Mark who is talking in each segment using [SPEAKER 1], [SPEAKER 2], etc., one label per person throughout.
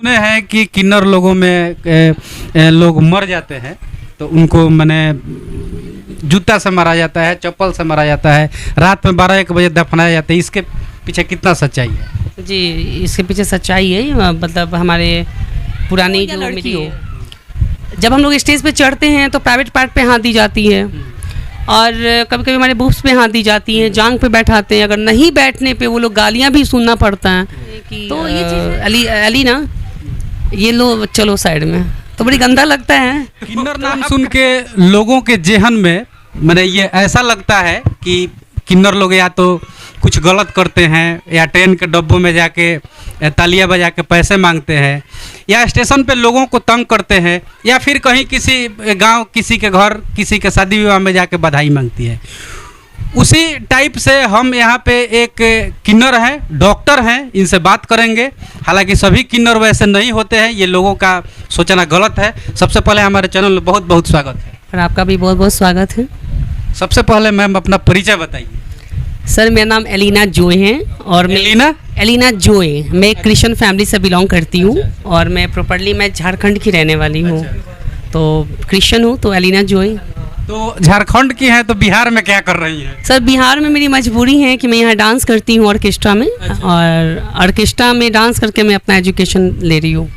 [SPEAKER 1] सुने हैं कि किन्नर लोगों में लोग मर जाते हैं तो उनको मैंने जूता से मारा जाता है, चप्पल से मारा जाता है, रात में 12-1 बजे दफनाया जाता है। इसके पीछे कितना सच्चाई है?
[SPEAKER 2] जी, इसके पीछे सच्चाई है। मतलब हमारे पुरानी जो मेरी जब हम लोग स्टेज पे चढ़ते हैं तो प्राइवेट पार्ट पे हाथ दी जाती है और कभी कभी हमारे बूफ्स पे हाथ दी जाती हैं, जांग पे बैठाते हैं। अगर नहीं बैठने पे वो लोग गालियाँ भी सुनना पड़ता है। तो ये चीज़ अली ना, ये लो चलो साइड में, तो बड़ी गंदा लगता है।
[SPEAKER 1] किन्नर नाम सुन के लोगों के जेहन में मैंने ये ऐसा लगता है कि किन्नर लोग या तो कुछ गलत करते हैं या ट्रेन के डब्बों में जाके तालियां बजा के पैसे मांगते हैं या स्टेशन पे लोगों को तंग करते हैं या फिर कहीं किसी गांव किसी के घर किसी के शादी विवाह में जाके बधाई मांगती है। उसी टाइप से हम यहाँ पे एक किन्नर हैं, डॉक्टर हैं, इनसे बात करेंगे। हालांकि सभी किन्नर वैसे नहीं होते हैं, ये लोगों का सोचना गलत है। सबसे पहले हमारे चैनल में बहुत बहुत स्वागत है।
[SPEAKER 2] और आपका भी बहुत बहुत स्वागत है।
[SPEAKER 1] सबसे पहले मैम अपना परिचय बताइए।
[SPEAKER 2] सर मेरा नाम एलिना जोए है और एलिना जोए, मैं एक क्रिश्चियन फैमिली से बिलोंग करती हूँ और मैं प्रॉपरली मैं झारखंड की रहने वाली हूँ। तो क्रिश्चियन हूँ तो एलिना जोए।
[SPEAKER 1] तो झारखंड की हैं तो बिहार में क्या कर रही हैं?
[SPEAKER 2] सर बिहार में मेरी मजबूरी है कि मैं यहाँ डांस करती हूँ ऑर्केस्ट्रा में। और ऑर्केस्ट्रा में डांस करके मैं अपना एजुकेशन ले रही हूँ।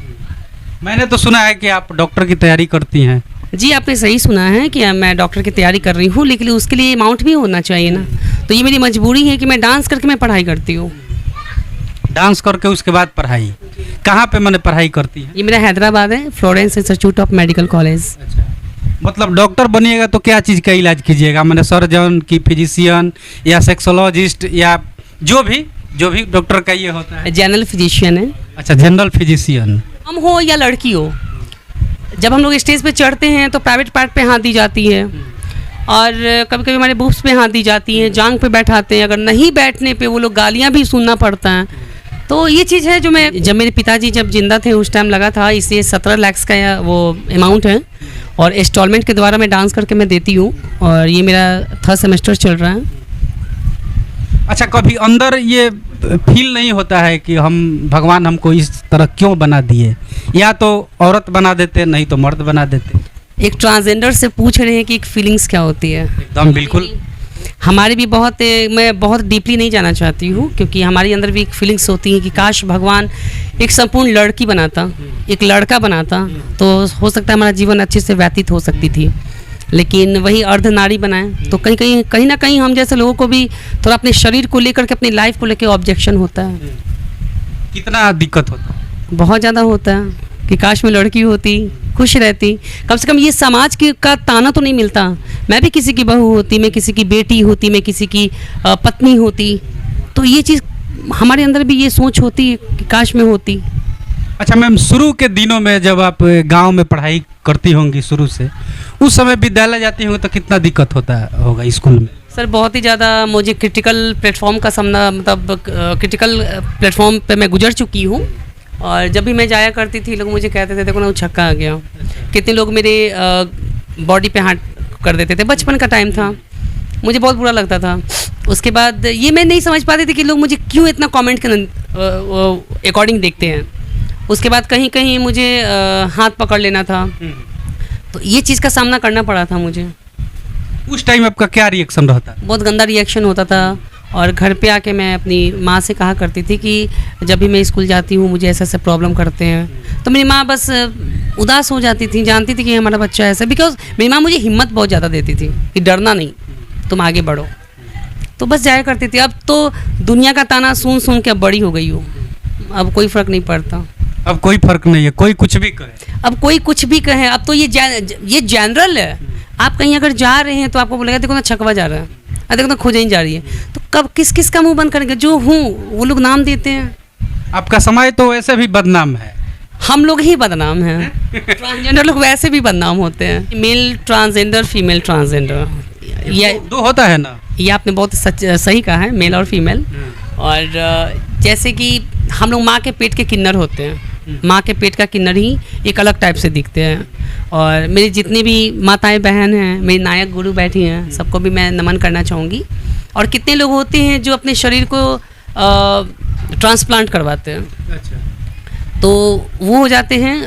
[SPEAKER 1] मैंने तो सुना है कि आप डॉक्टर की तैयारी करती हैं।
[SPEAKER 2] जी आपने सही सुना है कि मैं डॉक्टर की तैयारी कर रही हूँ, लेकिन उसके लिए अमाउंट भी होना चाहिए ना। तो ये मेरी मजबूरी है कि मैं डांस करके मैं पढ़ाई करती हूँ।
[SPEAKER 1] डांस करके उसके बाद पढ़ाई कहाँ पे मैंने पढ़ाई करती है?
[SPEAKER 2] ये मेरा हैदराबाद है, Florence institute of medical college.
[SPEAKER 1] मतलब डॉक्टर बनिएगा तो क्या चीज़ का इलाज कीजिएगा? मैंने सर्जन की, फिजिशियन या सेक्सोलॉजिस्ट या जो भी डॉक्टर का ये होता है?
[SPEAKER 2] जनरल फिजिशियन है।
[SPEAKER 1] अच्छा, जनरल फिजिशियन।
[SPEAKER 2] हम हो या लड़की हो, जब हम लोग स्टेज पे चढ़ते हैं तो प्राइवेट पार्ट पे हाथ दी जाती है और कभी कभी हमारे बूफ्स पे हाथ दी जाती हैं, जांग पे बैठाते हैं। अगर नहीं बैठने पे वो लोग गालियाँ भी सुनना पड़ता है। तो ये चीज़ है जो मैं जब मेरे पिताजी जब जिंदा थे उस टाइम लगा था। इसलिए 17 लाख का वो अमाउंट है और इंस्टॉलमेंट के द्वारा मैं डांस करके मैं देती हूँ और ये मेरा 3rd सेमेस्टर चल रहा है।
[SPEAKER 1] अच्छा, कभी अंदर ये फील नहीं होता है कि हम भगवान हमको इस तरह क्यों बना दिए? या तो औरत बना देते, नहीं तो मर्द बना देते।
[SPEAKER 2] एक ट्रांसजेंडर से पूछ रहे हैं कि एक फीलिंग्स क्या होती है।
[SPEAKER 1] एकदम बिल्कुल।
[SPEAKER 2] हमारे भी मैं बहुत डीपली नहीं जाना चाहती हूँ क्योंकि हमारे अंदर भी एक फीलिंग्स होती है कि काश भगवान एक संपूर्ण लड़की बनाता, एक लड़का बनाता तो हो सकता है हमारा जीवन अच्छे से व्यतीत हो सकती थी। लेकिन वही अर्ध नारी बनाए तो कहीं ना कहीं हम जैसे लोगों को भी थोड़ा अपने शरीर को लेकर के, अपनी लाइफ को लेकर ऑब्जेक्शन होता है।
[SPEAKER 1] कितना दिक्कत होता है?
[SPEAKER 2] बहुत ज़्यादा होता है कि काश मैं लड़की होती, खुश रहती। कम से कम ये समाज का ताना तो नहीं मिलता। मैं भी किसी की बहू होती, मैं किसी की बेटी होती, मैं किसी की पत्नी होती, तो ये चीज़ हमारे अंदर भी ये सोच होती कि काश मैं होती।
[SPEAKER 1] अच्छा मैम, शुरू के दिनों में जब आप गांव में पढ़ाई करती होंगी शुरू से, उस समय विद्यालय जाती होंगी तो कितना दिक्कत होगा स्कूल में?
[SPEAKER 2] सर बहुत ही ज़्यादा मुझे क्रिटिकल प्लेटफॉर्म का सामना, मतलब क्रिटिकल प्लेटफॉर्म पे मैं गुजर चुकी हूँ। और जब भी मैं जाया करती थी लोग मुझे कहते थे देखो ना वो छक्का आ गया। कितने लोग मेरे बॉडी पे हाथ कर देते थे। बचपन का टाइम था, मुझे बहुत बुरा लगता था। उसके बाद ये मैं नहीं समझ पाती थी कि लोग मुझे क्यों इतना कमेंट के अकॉर्डिंग देखते हैं। उसके बाद कहीं कहीं मुझे हाथ पकड़ लेना था, तो ये चीज़ का सामना करना पड़ा था मुझे।
[SPEAKER 1] उस टाइम आपका क्या रिएक्शन रहता?
[SPEAKER 2] बहुत गंदा रिएक्शन होता था। और घर पे आके मैं अपनी माँ से कहा करती थी कि जब भी मैं स्कूल जाती हूँ मुझे ऐसा ऐसा प्रॉब्लम करते हैं। तो मेरी माँ बस उदास हो जाती थी, जानती थी कि हमारा बच्चा ऐसा। बिकॉज मेरी माँ मुझे हिम्मत बहुत ज़्यादा देती थी कि डरना नहीं, तुम आगे बढ़ो। तो बस जाया करती थी। अब तो दुनिया का ताना सुन सुन के अब बड़ी हो गई हूँ, अब कोई फ़र्क नहीं पड़ता। अब
[SPEAKER 1] कोई फ़र्क नहीं है, कोई कुछ भी कहे।
[SPEAKER 2] अब कोई कुछ भी कहे, अब तो ये जनरल है। आप कहीं अगर जा रहे हैं तो आपको बोलेगा देखो ना छकवा जा रहा है, देखो ना खोजनी जा रही है। तो कब किस का मुंह बंद करेंगे? जो हूँ वो लोग नाम देते हैं।
[SPEAKER 1] आपका समय तो वैसे भी बदनाम है।
[SPEAKER 2] हम लोग ही बदनाम हैं। ट्रांसजेंडर लोग वैसे भी बदनाम होते हैं। मेल ट्रांसजेंडर, फीमेल ट्रांसजेंडर, ये
[SPEAKER 1] दो होता है ना।
[SPEAKER 2] ये आपने बहुत सही कहा है, मेल और फीमेल। और जैसे कि हम लोग माँ के पेट के किन्नर होते हैं, माँ के पेट का किन्नर ही एक अलग टाइप से दिखते हैं। और मेरी जितनी भी माताएं बहन हैं, मेरी नायक गुरु बैठी हैं, सबको भी मैं नमन करना चाहूँगी। और कितने लोग होते हैं जो अपने शरीर को ट्रांसप्लांट करवाते हैं।
[SPEAKER 1] अच्छा।
[SPEAKER 2] तो वो हो जाते हैं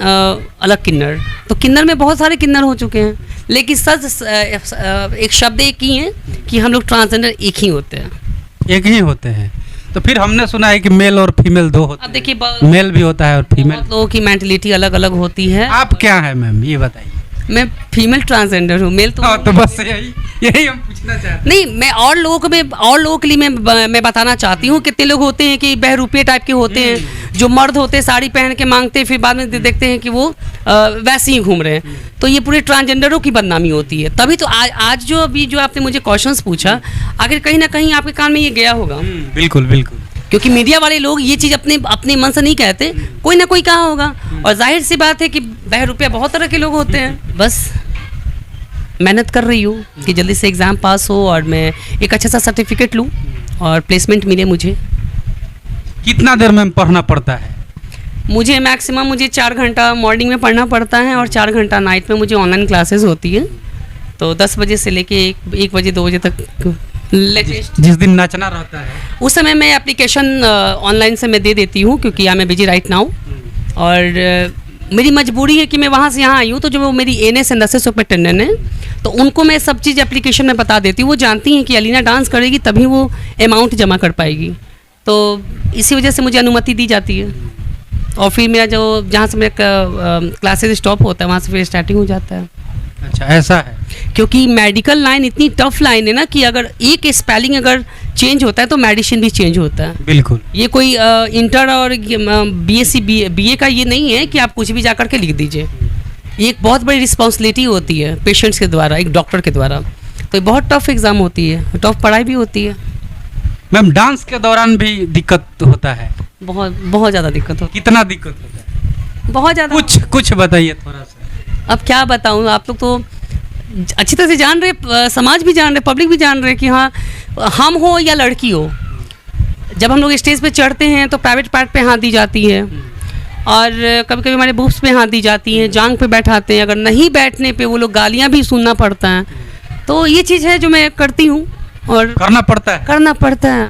[SPEAKER 2] अलग किन्नर। तो किन्नर में बहुत सारे किन्नर हो चुके हैं, लेकिन सच एक शब्द एक ही है कि हम लोग ट्रांसजेंडर एक ही होते हैं।
[SPEAKER 1] एक ही होते हैं। तो फिर हमने सुना है कि मेल और फीमेल दो होते
[SPEAKER 2] अब
[SPEAKER 1] हैं।
[SPEAKER 2] देखिए
[SPEAKER 1] मेल भी होता है और फीमेल।
[SPEAKER 2] बहुत लोगों की मेंटलिटी अलग अलग होती है।
[SPEAKER 1] आप क्या है मैम, ये बताइए।
[SPEAKER 2] मैं फीमेल ट्रांसजेंडर हूँ, मेल तो
[SPEAKER 1] हाँ, तो बस यही हम पूछना चाहते
[SPEAKER 2] नहीं। मैं और लोगों के लिए मैं बताना चाहती हूँ। कितने लोग होते हैं कि बहरूपिये टाइप के होते हैं, जो मर्द होते हैं साड़ी पहन के मांगते हैं, फिर बाद में देखते हैं कि वो वैसे ही घूम रहे हैं। तो ये पूरे ट्रांसजेंडरों की बदनामी होती है। तभी तो आज जो अभी जो आपने मुझे क्वेश्चंस पूछा, आखिर कहीं ना कहीं आपके कान में ये गया होगा।
[SPEAKER 1] बिल्कुल बिल्कुल।
[SPEAKER 2] क्योंकि मीडिया वाले लोग ये चीज़ अपने मन से नहीं कहते, कोई ना कोई कहा होगा। और जाहिर सी बात है कि बहरूपिया बहुत तरह के लोग होते हैं। बस मेहनत कर रही हूँ कि जल्दी से एग्ज़ाम पास हो और मैं एक अच्छा सा सर्टिफिकेट लूँ और प्लेसमेंट मिले मुझे।
[SPEAKER 1] कितना देर में पढ़ना पड़ता है?
[SPEAKER 2] मुझे मैक्सिमम 4 घंटा मॉर्निंग में पढ़ना पड़ता है और 4 घंटा नाइट में मुझे ऑनलाइन क्लासेस होती है। तो 10 बजे से लेके 1 बजे 2 बजे तक लेटेस्ट।
[SPEAKER 1] जिस दिन नाचना रहता है
[SPEAKER 2] उस समय मैं एप्लीकेशन ऑनलाइन से मैं दे देती हूँ, क्योंकि I am busy right now. और मेरी मजबूरी है कि मैं वहाँ से यहाँ आई हूँ। तो जो वो मेरी एनएस नर्सेस सुपरिटेंडेंट है, तो उनको मैं सब चीज़ एप्लीकेशन में बता देती हूँ। वो जानती हैं कि अलीना डांस करेगी तभी वो अमाउंट जमा कर पाएगी। तो इसी वजह से मुझे अनुमति दी जाती है। और फिर मेरा जो जहाँ से मेरा क्लासेस स्टॉप होता है वहाँ से फिर स्टार्टिंग हो जाता है।
[SPEAKER 1] अच्छा, ऐसा है।
[SPEAKER 2] क्योंकि मेडिकल लाइन इतनी टफ लाइन है ना कि अगर एक स्पेलिंग अगर चेंज होता है तो मेडिसिन भी चेंज होता है।
[SPEAKER 1] बिल्कुल।
[SPEAKER 2] ये कोई इंटर और बीएससी बीए का ये नहीं है कि आप कुछ भी जा कर के लिख दीजिए। ये एक बहुत बड़ी रिस्पॉन्सिबिलिटी होती है पेशेंट्स के द्वारा, एक डॉक्टर के द्वारा। तो ये बहुत टफ एग्ज़ाम होती है, टफ पढ़ाई भी होती है।
[SPEAKER 1] मैम, डांस के दौरान भी दिक्कत होता है?
[SPEAKER 2] बहुत ज़्यादा दिक्कत होती
[SPEAKER 1] कितना दिक्कत होता है?
[SPEAKER 2] है, बहुत ज़्यादा।
[SPEAKER 1] कुछ बताइए थोड़ा सा।
[SPEAKER 2] अब क्या बताऊँ, आप लोग तो अच्छी तरह से जान रहे, समाज भी जान रहे, पब्लिक भी जान रहे कि हाँ, हम हो या लड़की हो, जब हम लोग स्टेज पे चढ़ते हैं तो प्राइवेट पार्ट पे हाथ दी जाती है और कभी कभी हमारे बूब्स पे हाथ दी जाती हैं, जांग पे बैठाते हैं। अगर नहीं बैठने पे वो लोग गालियाँ भी सुनना पड़ता है। तो ये चीज़ है जो मैं करती हूँ और
[SPEAKER 1] करना पड़ता है।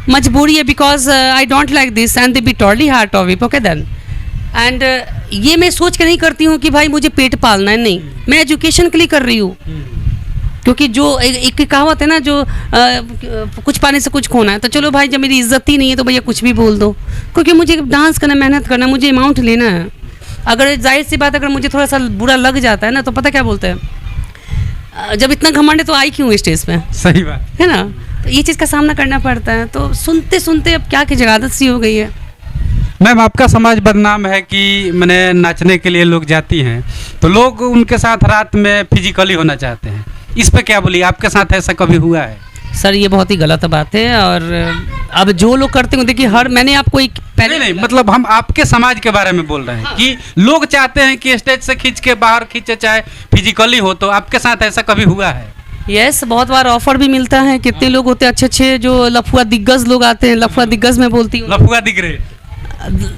[SPEAKER 2] मजबूरी है because I don't like this and they be totally heart of it. Okay then and ये मैं सोच के नहीं करती हूँ कि भाई मुझे पेट पालना है, नहीं, मैं एजुकेशन के लिए कर रही हूँ। क्योंकि जो एक कहावत है ना, जो कुछ पाने से कुछ खोना है। तो चलो भाई, जब मेरी इज्जत ही नहीं है तो भैया कुछ भी बोल दो, क्योंकि मुझे डांस करना, मेहनत करना, मुझे अमाउंट लेना है। अगर जाहिर सी बात, अगर मुझे थोड़ा सा बुरा लग जाता है ना, तो पता क्या बोलते हैं, जब इतना घमंड है तो आई क्यों स्टेज पे?
[SPEAKER 1] सही बात
[SPEAKER 2] है ना। तो ये चीज़ का सामना करना पड़ता है। तो सुनते सुनते अब क्या की आदत सी हो गई है।
[SPEAKER 1] मैम, आपका समाज बदनाम है कि मैंने नाचने के लिए लोग जाती हैं तो लोग उनके साथ रात में फिजिकली होना चाहते हैं। इस पे क्या बोलिए, आपके साथ ऐसा कभी हुआ है?
[SPEAKER 2] सर, ये बहुत ही गलत बात है। और अब जो लोग करते हैं, देखिए, मैंने आपको एक पहले
[SPEAKER 1] नहीं, मतलब हम आपके समाज के बारे में बोल रहे हैं। हाँ। कि लोग चाहते हैं कि स्टेज से खींच के बाहर खींचे, चाहे फिजिकली हो। तो आपके साथ ऐसा कभी हुआ है?
[SPEAKER 2] यस, बहुत बार ऑफर भी मिलता है। कितने लोग होते हैं अच्छे अच्छे, जो लफुआ दिग्गज लोग आते हैं। लफुआ दिग्गज में बोलती हूँ,
[SPEAKER 1] लफुआ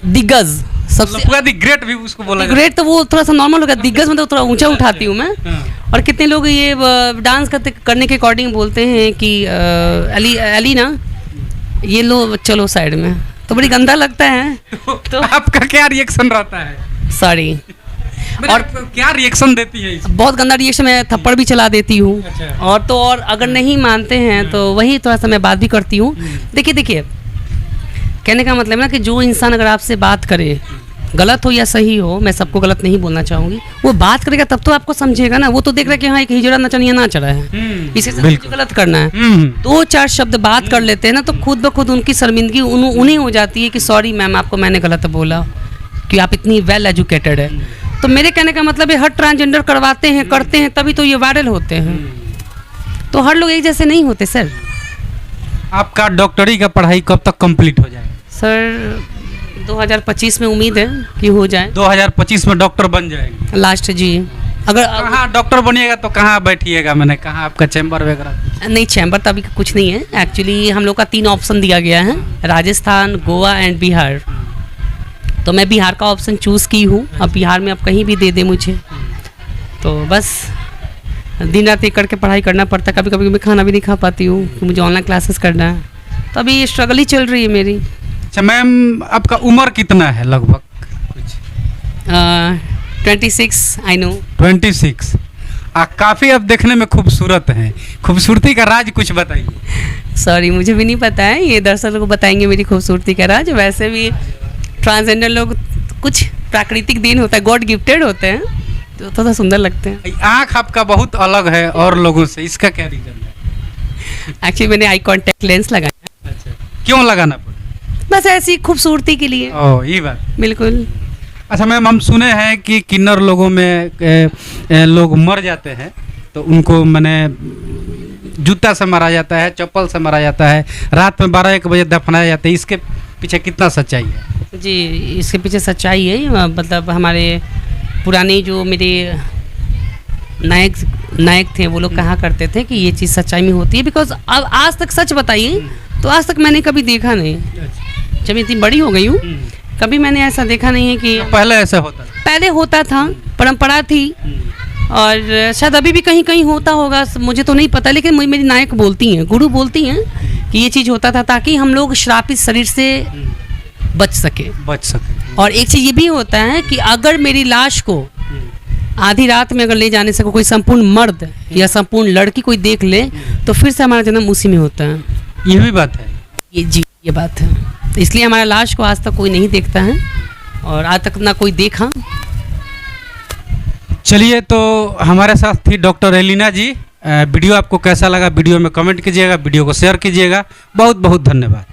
[SPEAKER 1] दिग्गज,
[SPEAKER 2] सबसे
[SPEAKER 1] लफुआ ग्रेट भी उसको बोला।
[SPEAKER 2] ग्रेट तो वो थोड़ा सा नॉर्मल होगा, दिग्गज में तो थोड़ा ऊंचा उठाती हूँ मैं। और कितने लोग ये डांस करने के अकॉर्डिंग बोलते हैं कि अली ना, ये लो चलो साइड में, तो बड़ी गंदा लगता है।
[SPEAKER 1] तो आपका क्या रिएक्शन रहता है?
[SPEAKER 2] सॉरी।
[SPEAKER 1] और क्या रिएक्शन देती है?
[SPEAKER 2] बहुत गंदा रिएक्शन, मैं थप्पड़ भी चला देती हूँ।
[SPEAKER 1] अच्छा।
[SPEAKER 2] और अगर नहीं मानते हैं तो वही थोड़ा सा मैं बात भी करती हूँ। देखिए, कहने का मतलब ना कि जो इंसान अगर आपसे बात करे, गलत हो या सही हो, मैं सबको गलत नहीं बोलना चाहूँगी, वो बात करेगा तब तो आपको समझेगा ना। वो तो देख रहा है कि हाँ, एक हिजड़ा नचनिया ना चढ़ा है, इसी से मुझे गलत करना है। 2-4 शब्द बात कर लेते हैं ना, तो खुद ब खुद उनकी शर्मिंदगी उन्हें हो जाती है कि सॉरी मैम, आपको मैंने गलत बोला, कि आप इतनी वेल एजुकेटेड है। तो मेरे कहने का मतलब है, हर ट्रांसजेंडर करते हैं तभी तो ये वायरल होते हैं। तो हर लोग एक जैसे नहीं होते सर।
[SPEAKER 1] आपका डॉक्टरी का पढ़ाई कब तक कंप्लीट हो जाएगा?
[SPEAKER 2] सर 2025 में उम्मीद है कि हो जाए।
[SPEAKER 1] 2025 में डॉक्टर बन जाएंगे
[SPEAKER 2] लास्ट जी। अगर
[SPEAKER 1] कहाँ डॉक्टर बनिएगा तो कहाँ बैठिएगा? मैंने कहा आपका चैम्बर वगैरह?
[SPEAKER 2] नहीं, चैम्बर तो अभी कुछ नहीं है। एक्चुअली हम लोग का 3 ऑप्शन दिया गया है, राजस्थान, गोवा एंड बिहार। तो मैं बिहार का ऑप्शन चूज़ की हूँ। अब बिहार में अब कहीं भी दे दे मुझे, तो बस दिन रात एक करके पढ़ाई करना पड़ता है। कभी कभी मैं खाना भी नहीं खा पाती हूँ कि मुझे ऑनलाइन क्लासेस करना है। तो अभी स्ट्रगल ही चल रही है मेरी।
[SPEAKER 1] अच्छा मैम, आपका उम्र कितना है लगभग?
[SPEAKER 2] 26 आई नो।
[SPEAKER 1] 26। काफ़ी अब देखने में खूबसूरत हैं, खूबसूरती का राज कुछ बताइए।
[SPEAKER 2] सॉरी, मुझे भी नहीं पता है, ये दर्शकों को बताएंगे मेरी खूबसूरती का राज। वैसे भी ट्रांसजेंडर लोग कुछ प्राकृतिक देन होता है, गॉड गिफ्टेड होते हैं, तो थोड़ा सुंदर लगते हैं।
[SPEAKER 1] आँख आपका बहुत अलग है और लोगों से, इसका क्या रीज़न है?
[SPEAKER 2] एक्चुअली मैंने आई कांटेक्ट लेंस लगाया।
[SPEAKER 1] अच्छा, क्यों लगाना पड़ा?
[SPEAKER 2] बस ऐसी खूबसूरती के लिए।
[SPEAKER 1] ओह, ये बात।
[SPEAKER 2] बिल्कुल।
[SPEAKER 1] अच्छा मैम, हम सुने हैं कि किन्नर लोगों में लोग मर जाते हैं तो उनको मैंने जूता से मारा जाता है, चप्पल से मारा जाता है, रात में 12-1 बजे दफनाया जाता है, इसके पीछे कितना सच्चाई है?
[SPEAKER 2] जी, इसके पीछे सच्चाई है। मतलब हमारे पुराने जो मेरे नायक थे, वो लोग कहा करते थे कि ये चीज़ सच्चाई में होती है। बिकॉज अब आज तक सच बताइए तो आज तक मैंने कभी देखा नहीं। जब इतनी बड़ी हो गई हूँ, कभी मैंने ऐसा देखा नहीं है कि
[SPEAKER 1] पहले ऐसा होता था।
[SPEAKER 2] पहले होता था, परंपरा थी, और शायद अभी भी कहीं कहीं होता होगा, मुझे तो नहीं पता। लेकिन मेरी नायक बोलती हैं, गुरु बोलती हैं कि ये चीज़ होता था ताकि हम लोग श्रापित शरीर से बच सके। और एक चीज़ ये भी होता है कि अगर मेरी लाश को आधी रात में अगर ले जाने से कोई संपूर्ण मर्द या संपूर्ण लड़की कोई देख ले तो फिर से हमारा जन्म उसी में होता है।
[SPEAKER 1] ये भी बात है।
[SPEAKER 2] ये बात है। तो इसलिए हमारा लाश को आज तक कोई नहीं देखता है और आज तक ना कोई देखा।
[SPEAKER 1] चलिए, तो हमारे साथ थी डॉक्टर एलिना जी। वीडियो आपको कैसा लगा वीडियो में कमेंट कीजिएगा, वीडियो को शेयर कीजिएगा। बहुत बहुत धन्यवाद।